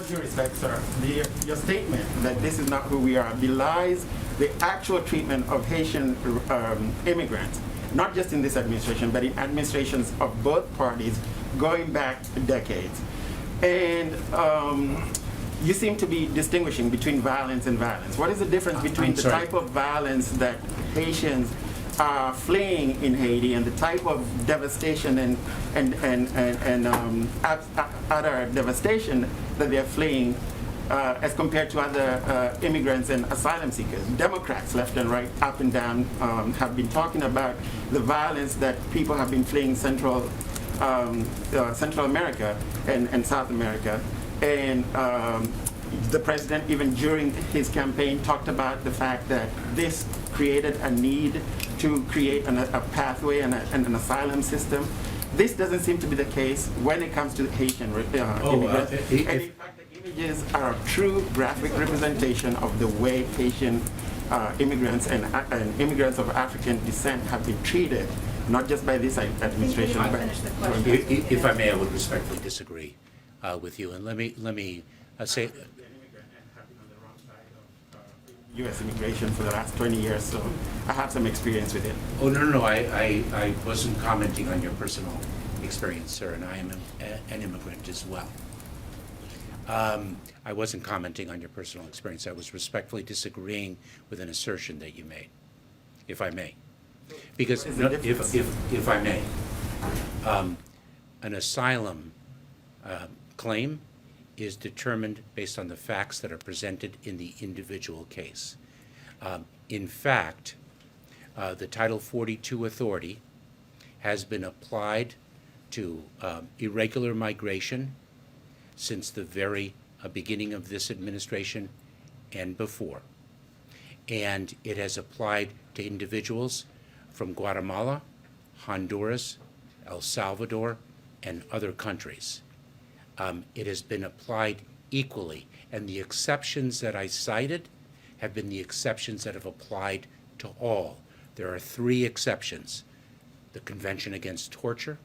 all due respect, sir, your statement that this is not who we are belies the actual treatment of Haitian immigrants, not just in this administration, but in administrations of both parties going back decades. And you seem to be distinguishing between violence and violence. What is the difference between the type of violence that Haitians are fleeing in Haiti and the type of devastation and other devastation that they're fleeing as compared to other immigrants and asylum seekers? Democrats, left and right, up and down, have been talking about the violence that people have been fleeing Central America and South America. And the president, even during his campaign, talked about the fact that this created a need to create a pathway and an asylum system. This doesn't seem to be the case when it comes to Haitian immigrants. And in fact, the images are a true graphic representation of the way Haitian immigrants and immigrants of African descent have been treated, not just by this administration, but if I may, I would respectfully disagree with you. And let me say. U.S. immigration for the last 20 years, so I have some experience with it. Oh, no, I wasn't commenting on your personal experience, sir, and I am an immigrant as well. I wasn't commenting on your personal experience. I was respectfully disagreeing with an assertion that you made, if I may. Because, if I may, an asylum claim is determined based on the facts that are presented in the individual case. In fact, the Title 42 authority has been applied to irregular migration since the very beginning of this administration and before. And it has applied to individuals from Guatemala, Honduras, El Salvador, and other countries. It has been applied equally, and the exceptions that I cited have been the exceptions that have applied to all. There are 3 exceptions: the Convention Against Torture,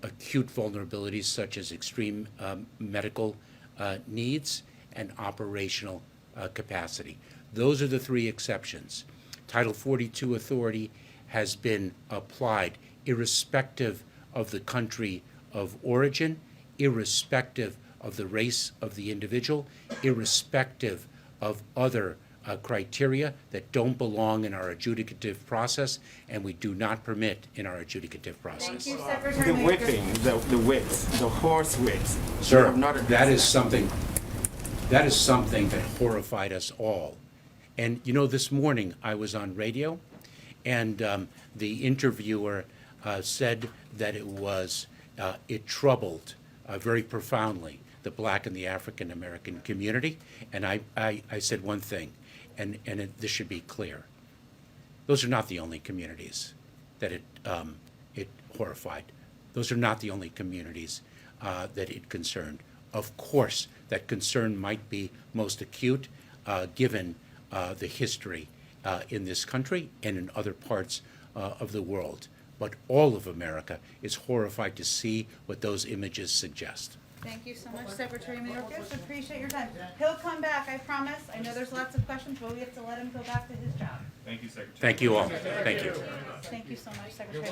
acute vulnerabilities such as extreme medical needs, and operational capacity. Those are the 3 exceptions. Title 42 authority has been applied irrespective of the country of origin, irrespective of the race of the individual, irrespective of other criteria that don't belong in our adjudicative process, and we do not permit in our adjudicative process. Thank you, Secretary. The whipping, the whips, the horse whips. Sir, that is something that horrified us all. And you know, this morning I was on radio, and the interviewer said that it troubled very profoundly the Black and the African American community. And I said one thing, and this should be clear. Those are not the only communities that it horrified. Those are not the only communities that it concerned. Of course, that concern might be most acute given the history in this country and in other parts of the world. But all of America is horrified to see what those images suggest. Thank you so much, Secretary Mayorkas. Appreciate your time. He'll come back, I promise. I know there's lots of questions, but we have to let him go back to his job. Thank you, Secretary. Thank you all. Thank you. Thank you so much, Secretary.